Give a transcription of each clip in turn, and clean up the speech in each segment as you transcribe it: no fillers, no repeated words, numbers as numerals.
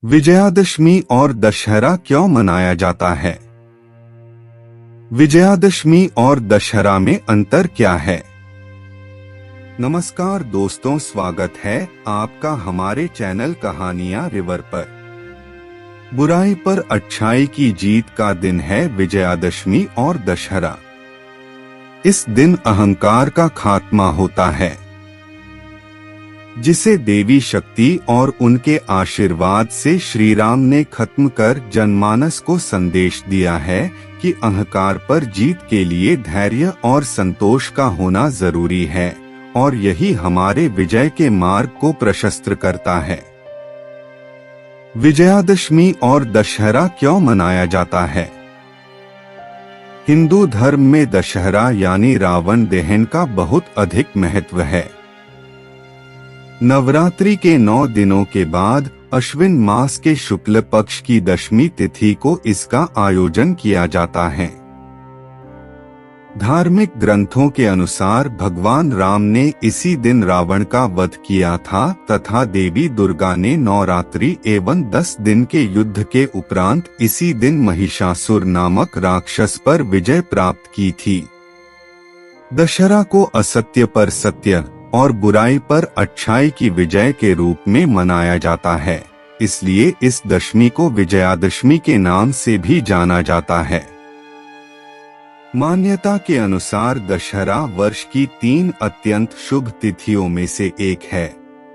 विजयादशमी और दशहरा क्यों मनाया जाता है? विजयादशमी और दशहरा में अंतर क्या है? नमस्कार दोस्तों, स्वागत है आपका हमारे चैनल कहानियां रिवर पर। बुराई पर अच्छाई की जीत का दिन है विजयादशमी और दशहरा। इस दिन अहंकार का खात्मा होता है, जिसे देवी शक्ति और उनके आशीर्वाद से श्री राम ने खत्म कर जनमानस को संदेश दिया है कि अहंकार पर जीत के लिए धैर्य और संतोष का होना जरूरी है, और यही हमारे विजय के मार्ग को प्रशस्त करता है। विजयादशमी और दशहरा क्यों मनाया जाता है? हिंदू धर्म में दशहरा यानी रावण दहन का बहुत अधिक महत्व है। नवरात्रि के 9 दिनों के बाद अश्विन मास के शुक्ल पक्ष की दशमी तिथि को इसका आयोजन किया जाता है। धार्मिक ग्रंथों के अनुसार भगवान राम ने इसी दिन रावण का वध किया था तथा देवी दुर्गा ने नवरात्रि एवं 10 दिन के युद्ध के उपरांत इसी दिन महिषासुर नामक राक्षस पर विजय प्राप्त की थी। दशहरा को असत्य पर सत्य और बुराई पर अच्छाई की विजय के रूप में मनाया जाता है, इसलिए इस दशमी को विजयादशमी के नाम से भी जाना जाता है। मान्यता के अनुसार दशहरा वर्ष की 3 अत्यंत शुभ तिथियों में से एक है।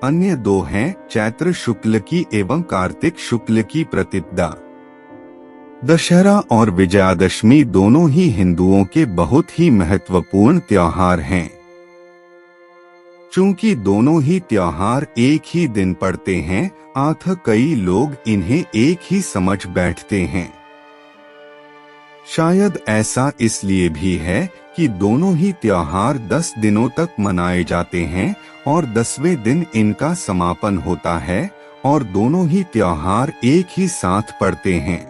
अन्य 2 हैं चैत्र शुक्ल की एवं कार्तिक शुक्ल की प्रतिपदा। दशहरा और विजयादशमी दोनों ही हिंदुओं के बहुत ही महत्वपूर्ण त्योहार हैं। चूंकि दोनों ही त्योहार एक ही दिन पड़ते हैं, अतः कई लोग इन्हें एक ही समझ बैठते हैं। शायद ऐसा इसलिए भी है कि दोनों ही त्योहार 10 दिनों तक मनाए जाते हैं और 10वें दिन इनका समापन होता है, और दोनों ही त्योहार एक ही साथ पड़ते हैं।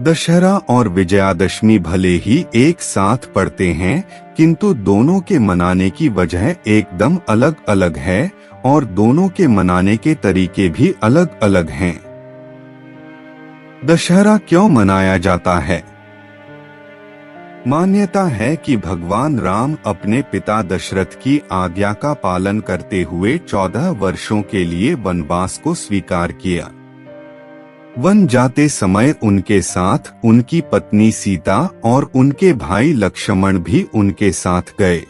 दशहरा और विजयादशमी भले ही एक साथ पड़ते हैं, किंतु दोनों के मनाने की वजह एकदम अलग अलग है, और दोनों के मनाने के तरीके भी अलग अलग हैं। दशहरा क्यों मनाया जाता है? मान्यता है कि भगवान राम अपने पिता दशरथ की आज्ञा का पालन करते हुए 14 वर्षों के लिए वनवास को स्वीकार किया। वन जाते समय उनके साथ उनकी पत्नी सीता और उनके भाई लक्ष्मण भी उनके साथ गए।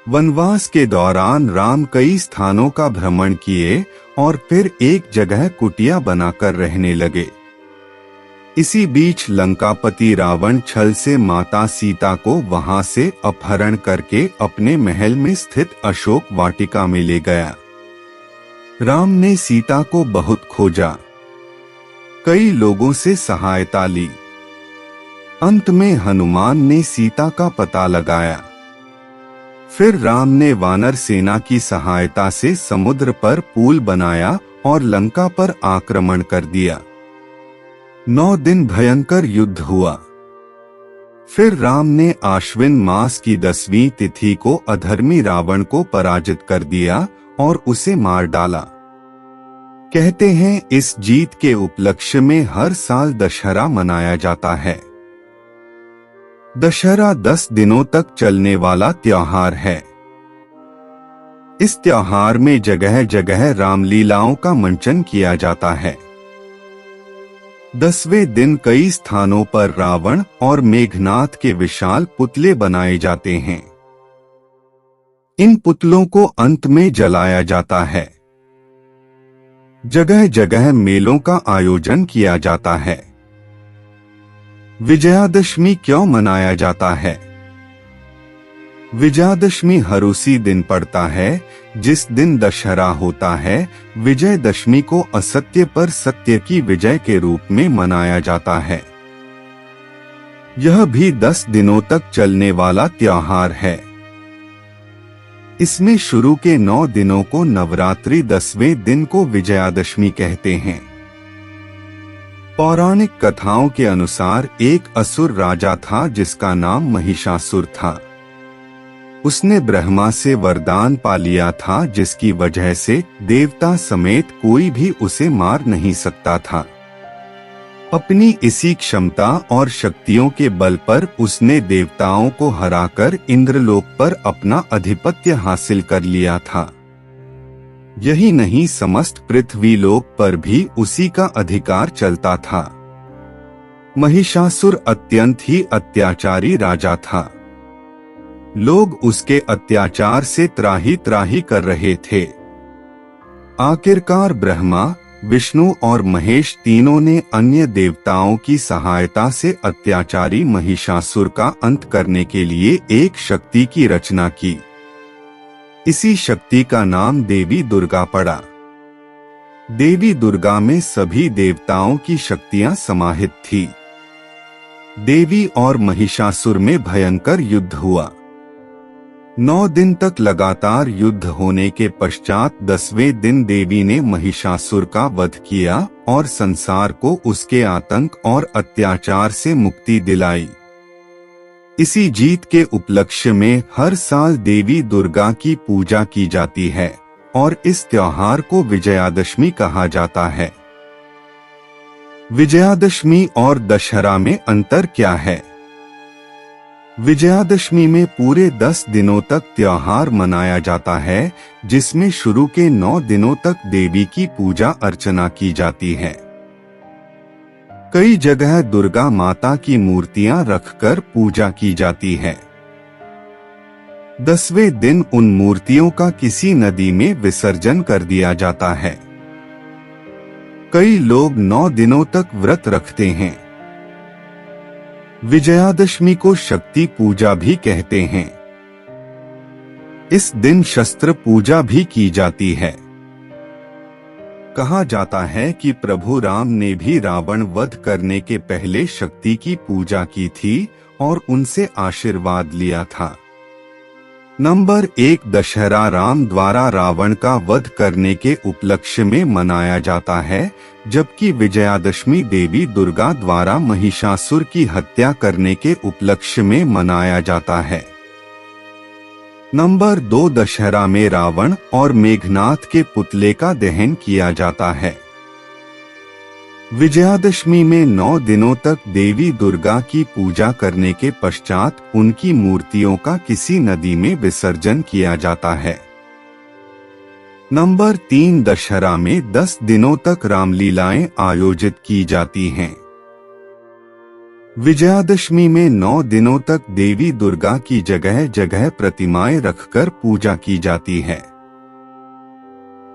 वनवास के दौरान राम कई स्थानों का भ्रमण किए और फिर एक जगह कुटिया बनाकर रहने लगे। इसी बीच लंकापति रावण छल से माता सीता को वहां से अपहरण करके अपने महल में स्थित अशोक वाटिका में ले गया। राम ने सीता को बहुत खोजा, कई लोगों से सहायता ली। अंत में हनुमान ने सीता का पता लगाया। फिर राम ने वानर सेना की सहायता से समुद्र पर पुल बनाया और लंका पर आक्रमण कर दिया। 9 दिन भयंकर युद्ध हुआ। फिर राम ने आश्विन मास की 10वीं तिथि को अधर्मी रावण को पराजित कर दिया और उसे मार डाला। कहते हैं इस जीत के उपलक्ष्य में हर साल दशहरा मनाया जाता है। दशहरा 10 दिनों तक चलने वाला त्योहार है। इस त्योहार में जगह जगह रामलीलाओं का मंचन किया जाता है। 10वें दिन कई स्थानों पर रावण और मेघनाथ के विशाल पुतले बनाए जाते हैं। इन पुतलों को अंत में जलाया जाता है। जगह जगह मेलों का आयोजन किया जाता है। विजयादशमी क्यों मनाया जाता है? विजयादशमी हर उसी दिन पड़ता है जिस दिन दशहरा होता है। विजयदशमी को असत्य पर सत्य की विजय के रूप में मनाया जाता है। यह भी 10 दिनों तक चलने वाला त्योहार है। इसमें शुरू के 9 दिनों को नवरात्रि, 10वें दिन को विजयादशमी कहते हैं। पौराणिक कथाओं के अनुसार एक असुर राजा था जिसका नाम महिषासुर था। उसने ब्रह्मा से वरदान पा लिया था, जिसकी वजह से देवता समेत कोई भी उसे मार नहीं सकता था। अपनी इसी क्षमता और शक्तियों के बल पर उसने देवताओं को हराकर इंद्रलोक पर अपना अधिपत्य हासिल कर लिया था। यही नहीं, समस्त पृथ्वीलोक पर भी उसी का अधिकार चलता था। महिषासुर अत्यंत ही अत्याचारी राजा था। लोग उसके अत्याचार से त्राही त्राही कर रहे थे। आखिरकार ब्रह्मा, विष्णु और महेश तीनों ने अन्य देवताओं की सहायता से अत्याचारी महिषासुर का अंत करने के लिए एक शक्ति की रचना की। इसी शक्ति का नाम देवी दुर्गा पड़ा। देवी दुर्गा में सभी देवताओं की शक्तियां समाहित थी। देवी और महिषासुर में भयंकर युद्ध हुआ। 9 दिन तक लगातार युद्ध होने के पश्चात 10वें दिन देवी ने महिषासुर का वध किया और संसार को उसके आतंक और अत्याचार से मुक्ति दिलाई। इसी जीत के उपलक्ष्य में हर साल देवी दुर्गा की पूजा की जाती है और इस त्योहार को विजयादशमी कहा जाता है। विजयादशमी और दशहरा में अंतर क्या है? विजयादशमी में पूरे 10 दिनों तक त्योहार मनाया जाता है, जिसमें शुरू के 9 दिनों तक देवी की पूजा अर्चना की जाती है। कई जगह दुर्गा माता की मूर्तियां रखकर पूजा की जाती है। 10वें दिन उन मूर्तियों का किसी नदी में विसर्जन कर दिया जाता है। कई लोग 9 दिनों तक व्रत रखते हैं। विजयादशमी को शक्ति पूजा भी कहते हैं। इस दिन शस्त्र पूजा भी की जाती है। कहा जाता है कि प्रभु राम ने भी रावण वध करने के पहले शक्ति की पूजा की थी और उनसे आशीर्वाद लिया था। नंबर 1, दशहरा राम द्वारा रावण का वध करने के उपलक्ष्य में मनाया जाता है, जबकि विजयादशमी देवी दुर्गा द्वारा महिषासुर की हत्या करने के उपलक्ष्य में मनाया जाता है। नंबर 2, दशहरा में रावण और मेघनाथ के पुतले का दहन किया जाता है। विजयादशमी में 9 दिनों तक देवी दुर्गा की पूजा करने के पश्चात उनकी मूर्तियों का किसी नदी में विसर्जन किया जाता है। नंबर 3, दशहरा में 10 दिनों तक रामलीलाएं आयोजित की जाती हैं। विजयादशमी में 9 दिनों तक देवी दुर्गा की जगह जगह प्रतिमाएं रखकर पूजा की जाती है।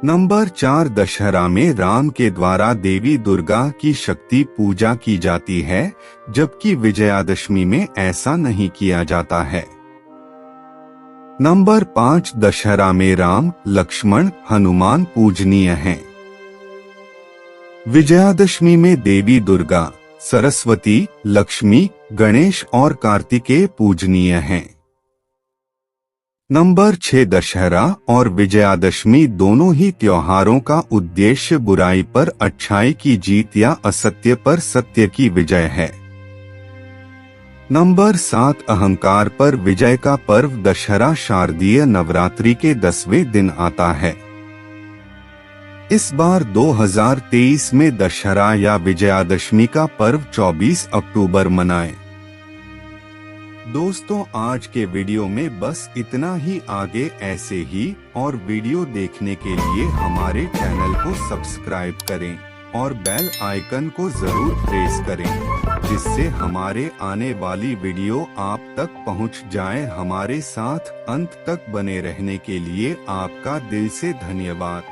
नंबर 4, दशहरा में राम के द्वारा देवी दुर्गा की शक्ति पूजा की जाती है, जबकि विजयादशमी में ऐसा नहीं किया जाता है। नंबर 5, दशहरा में राम, लक्ष्मण, हनुमान पूजनीय हैं। विजयादशमी में देवी दुर्गा, सरस्वती, लक्ष्मी, गणेश और कार्तिकेय पूजनीय हैं। नंबर 6, दशहरा और विजयादशमी दोनों ही त्योहारों का उद्देश्य बुराई पर अच्छाई की जीत या असत्य पर सत्य की विजय है। नंबर 7, अहंकार पर विजय का पर्व दशहरा शारदीय नवरात्रि के 10वें दिन आता है। इस बार 2023 में दशहरा या विजयादशमी का पर्व 24 अक्टूबर मनाएं। दोस्तों, आज के वीडियो में बस इतना ही। आगे ऐसे ही और वीडियो देखने के लिए हमारे चैनल को सब्सक्राइब करें और बेल आइकन को जरूर प्रेस करें, जिससे हमारे आने वाली वीडियो आप तक पहुंच जाए। हमारे साथ अंत तक बने रहने के लिए आपका दिल से धन्यवाद।